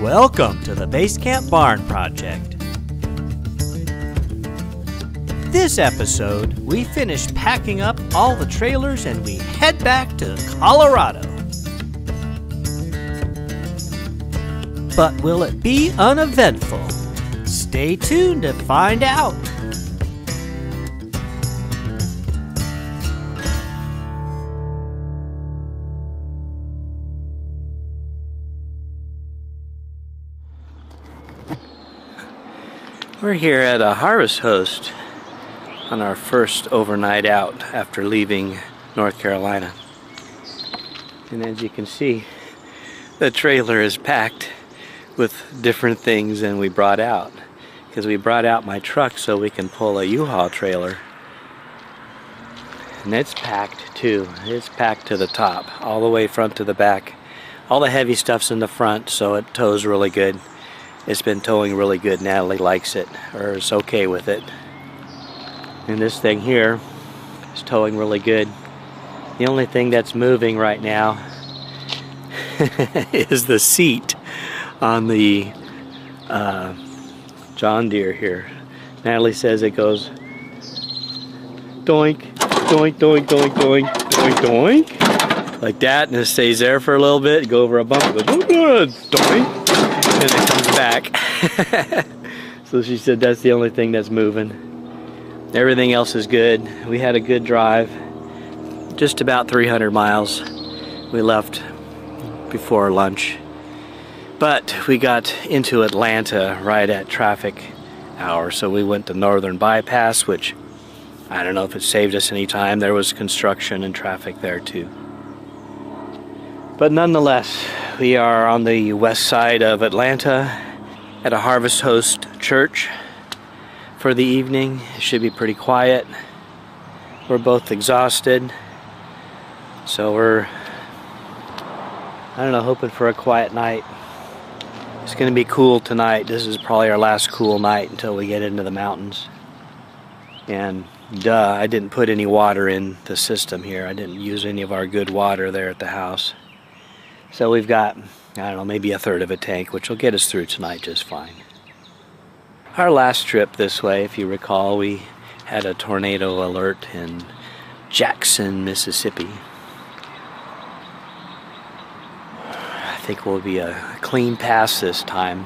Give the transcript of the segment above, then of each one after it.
Welcome to the BaseCamp Barn Project. This episode, we finish packing up all the trailers and we head back to Colorado. But will it be uneventful? Stay tuned to find out. We're here at a harvest host on our first overnight out after leaving North Carolina. And as you can see, the trailer is packed with different things than we brought out. Because we brought out my truck so we can pull a U-Haul trailer. And it's packed too. It's packed to the top, all the way front to the back. All the heavy stuff's in the front, so it tows really good. It's been towing really good. Natalie likes it, or is okay with it. And this thing here is towing really good. The only thing that's moving right now is the seat on the John Deere here. Natalie says it goes doink, doink, doink, doink, doink, doink, doink, like that, and it stays there for a little bit. Go over a bump, it goes doink. And it comes back. So she said that's the only thing that's moving. Everything else is good. We had a good drive. Just about 300 miles. We left before lunch. But we got into Atlanta right at traffic hour. So we went to Northern Bypass, which I don't know if it saved us any time. There was construction and traffic there too. But nonetheless, we are on the west side of Atlanta at a Harvest Host church for the evening. It should be pretty quiet. We're both exhausted. So we're, I don't know, hoping for a quiet night. It's going to be cool tonight. This is probably our last cool night until we get into the mountains. And duh, I didn't put any water in the system here. I didn't use any of our good water there at the house. So we've got, I don't know, maybe a third of a tank, which will get us through tonight just fine. Our last trip this way, if you recall, we had a tornado alert in Jackson, Mississippi. I think we'll be a clean pass this time.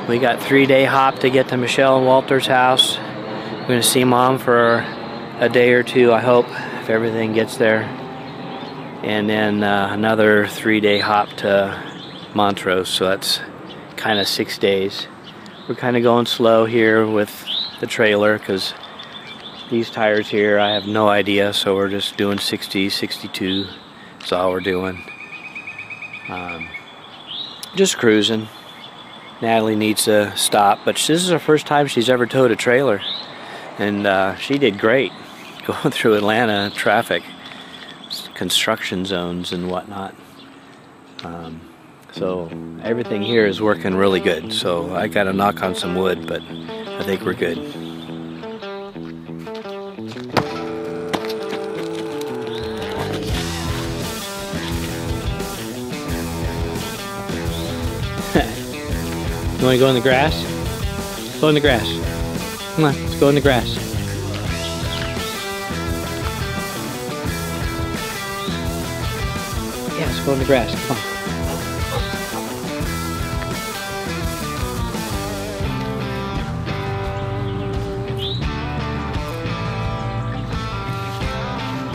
We got 3-day hop to get to Michelle and Walter's house. We're going to see Mom for a day or two, I hope, if everything gets there. And then another 3-day hop to Montrose, so that's kind of 6 days. We're kind of going slow here with the trailer because these tires here, I have no idea, so we're just doing 60, 62. That's all we're doing. Just cruising. Natalie needs to stop, but this is her first time she's ever towed a trailer, and she did great going through Atlanta traffic. Construction zones and whatnot. So everything here is working really good. So I gotta knock on some wood, but I think we're good. You wanna go in the grass? Go in the grass. Come on, let's go in the grass. Yeah, let's go in the grass. Come on.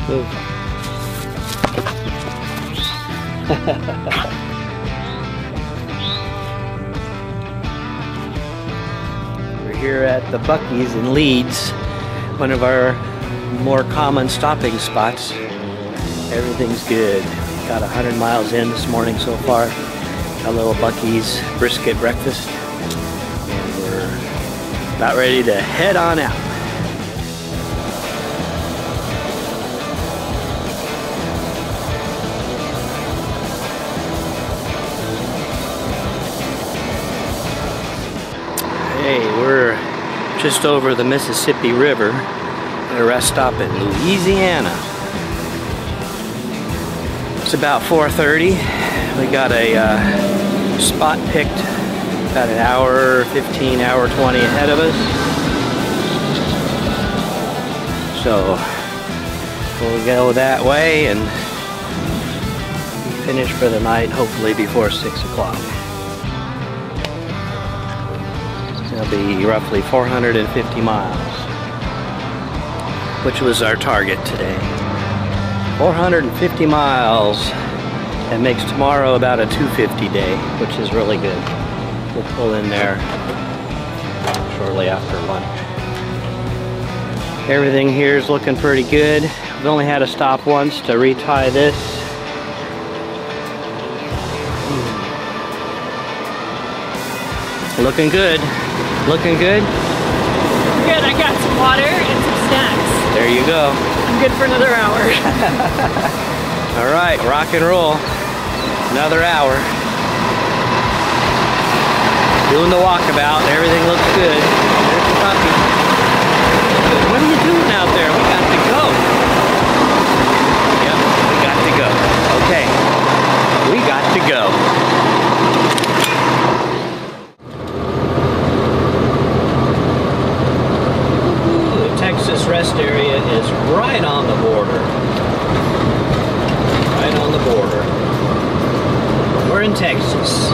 Move. We're here at the Buc-ee's in Leeds, one of our more common stopping spots. Everything's good. Got 100 miles in this morning so far. Got a little Buc-ee's brisket breakfast. And we're about ready to head on out. Hey, we're just over the Mississippi River at a rest stop in Louisiana. It's about 4:30. We got a spot picked about an hour 15, hour 20 ahead of us. So we'll go that way and finish for the night, hopefully before 6 o'clock. It'll be roughly 450 miles, which was our target today. 450 miles. That makes tomorrow about a 250 day, which is really good. We'll pull in there shortly after lunch. Everything here is looking pretty good. We've only had to stop once to retie this. Looking good. Looking good? Good, I got some water and some snacks. There you go. I'm good for another hour. All right, rock and roll. Another hour. Doing the walkabout. Everything looks good. There's the puppy. What are you doing out there? We got to go. Yep, we got to go. Okay, we got to go. Ooh, the Texas rest area is right on the border. Right on the border. We're in Texas.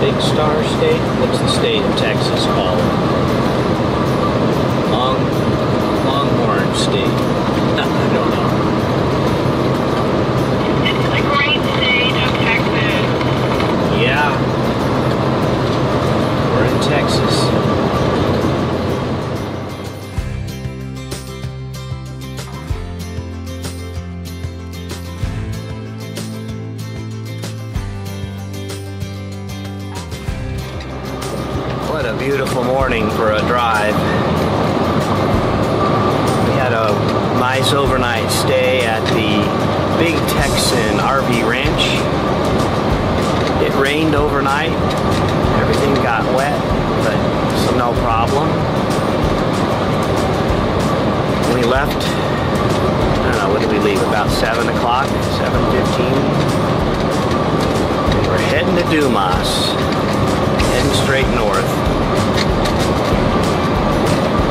Big Star State? What's the state of Texas called? Longhorn State. I don't know. It's the great state of Texas. Yeah. We're in Texas. What a beautiful morning for a drive. We had a nice overnight stay at the Big Texan RV Ranch. It rained overnight. Everything got wet, but it's no problem. We left, I don't know, when did we leave? About 7 o'clock, 7:15. We're heading to Dumas. Heading straight north.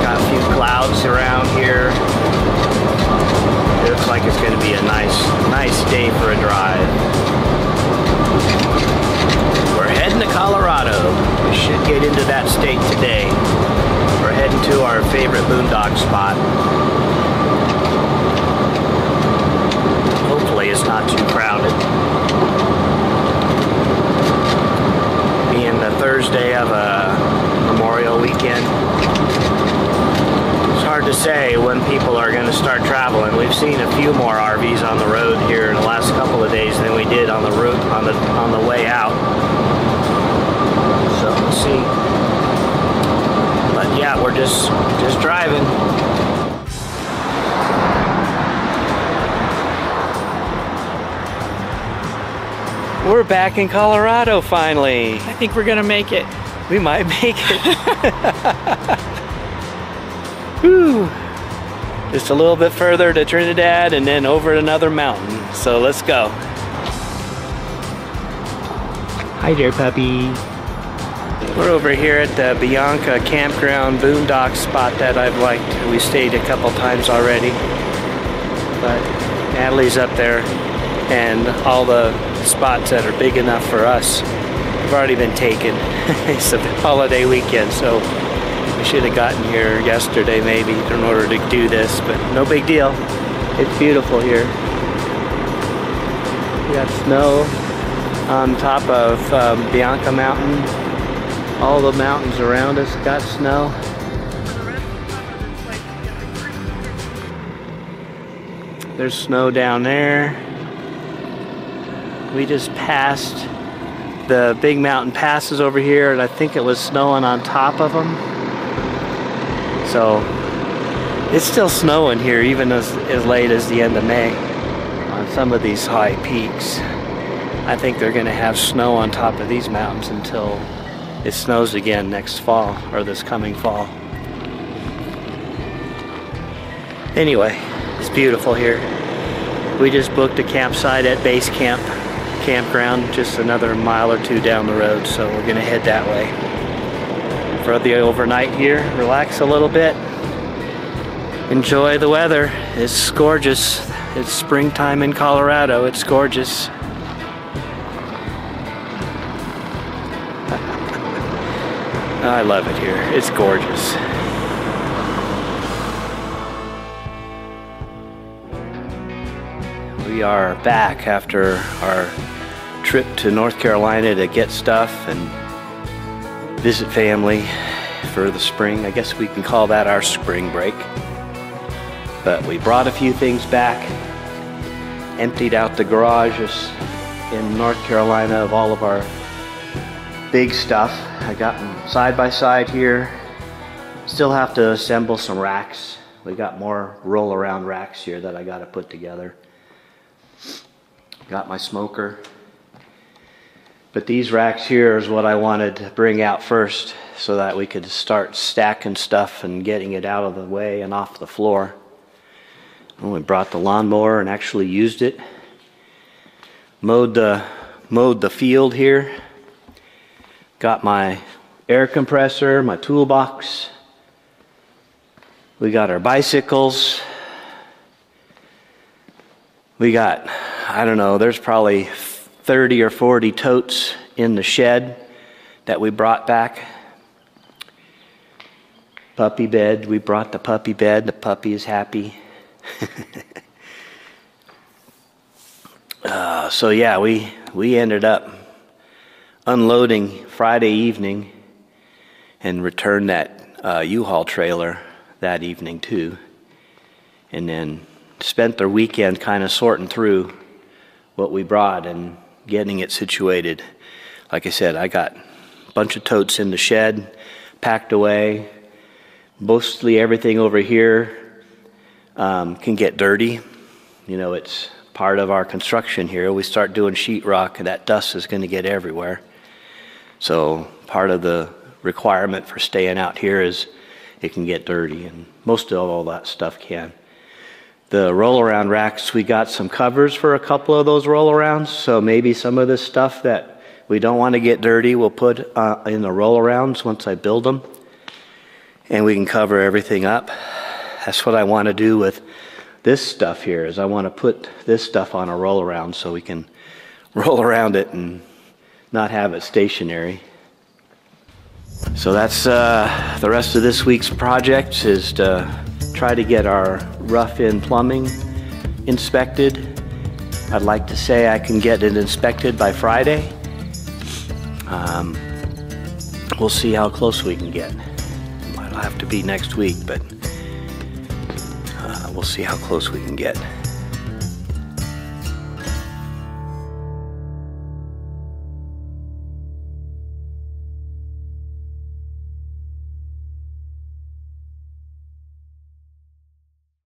Got a few clouds around here. It looks like it's going to be a nice day for a drive. We're heading to Colorado. We should get into that state today. We're heading to our favorite boondock spot. Hopefully it's not too crowded. Being the Thursday of a Memorial weekend, it's hard to say when people are going to start traveling. We've seen a few more RVs on the road here in the last couple of days than we did on the route on the way out. So we'll see. But yeah, we're just driving. We're back in Colorado finally. I think we're gonna make it. We might make it. Whew. Just a little bit further to Trinidad and then over another mountain. So let's go. Hi there, puppy. We're over here at the Bianca campground boondock spot that I've liked. We stayed a couple times already. But Natalie's up there and all the spots that are big enough for us have already been taken. It's a holiday weekend, so we should have gotten here yesterday maybe in order to do this, but no big deal. It's beautiful here. We got snow on top of Bianca Mountain. All the mountains around us got snow. There's snow down there. We just passed the big mountain passes over here, and I think it was snowing on top of them. So it's still snowing here even as late as the end of May on some of these high peaks. I think they're going to have snow on top of these mountains until it snows again next fall, or this coming fall. Anyway, it's beautiful here. We just booked a campsite at BaseCamp campground, just another mile or two down the road, so we're gonna head that way for the overnight here, relax a little bit, enjoy the weather. It's gorgeous. It's springtime in Colorado. It's gorgeous. I love it here. It's gorgeous. We are back after our trip to North Carolina to get stuff and visit family for the spring. I guess we can call that our spring break. But we brought a few things back, emptied out the garages in North Carolina of all of our big stuff. I got them side by side here. Still have to assemble some racks. We got more roll around racks here that I got to put together. Got my smoker. But these racks here is what I wanted to bring out first so that we could start stacking stuff and getting it out of the way and off the floor. And we brought the lawnmower and actually used it. Mowed the field here. Got my air compressor, my toolbox. We got our bicycles. We got, I don't know, there's probably 30 or 40 totes in the shed that we brought back. Puppy bed, we brought the puppy bed. The puppy is happy. So yeah, we ended up unloading Friday evening and returned that U-Haul trailer that evening too, and then spent the weekend kind of sorting through what we brought and getting it situated. Like I said, I got a bunch of totes in the shed, packed away. Mostly everything over here can get dirty. You know, it's part of our construction here. We start doing sheetrock and that dust is going to get everywhere. So part of the requirement for staying out here is it can get dirty, and most of all that stuff can. The roll-around racks, we got some covers for a couple of those roll-arounds, so maybe some of this stuff that we don't want to get dirty we'll put in the roll-arounds once I build them, and we can cover everything up. That's what I want to do with this stuff here, is I want to put this stuff on a roll-around so we can roll around it and not have it stationary. So that's the rest of this week's project, is to try to get our rough-in plumbing inspected. I'd like to say I can get it inspected by Friday. We'll see how close we can get. It'll have to be next week, but we'll see how close we can get.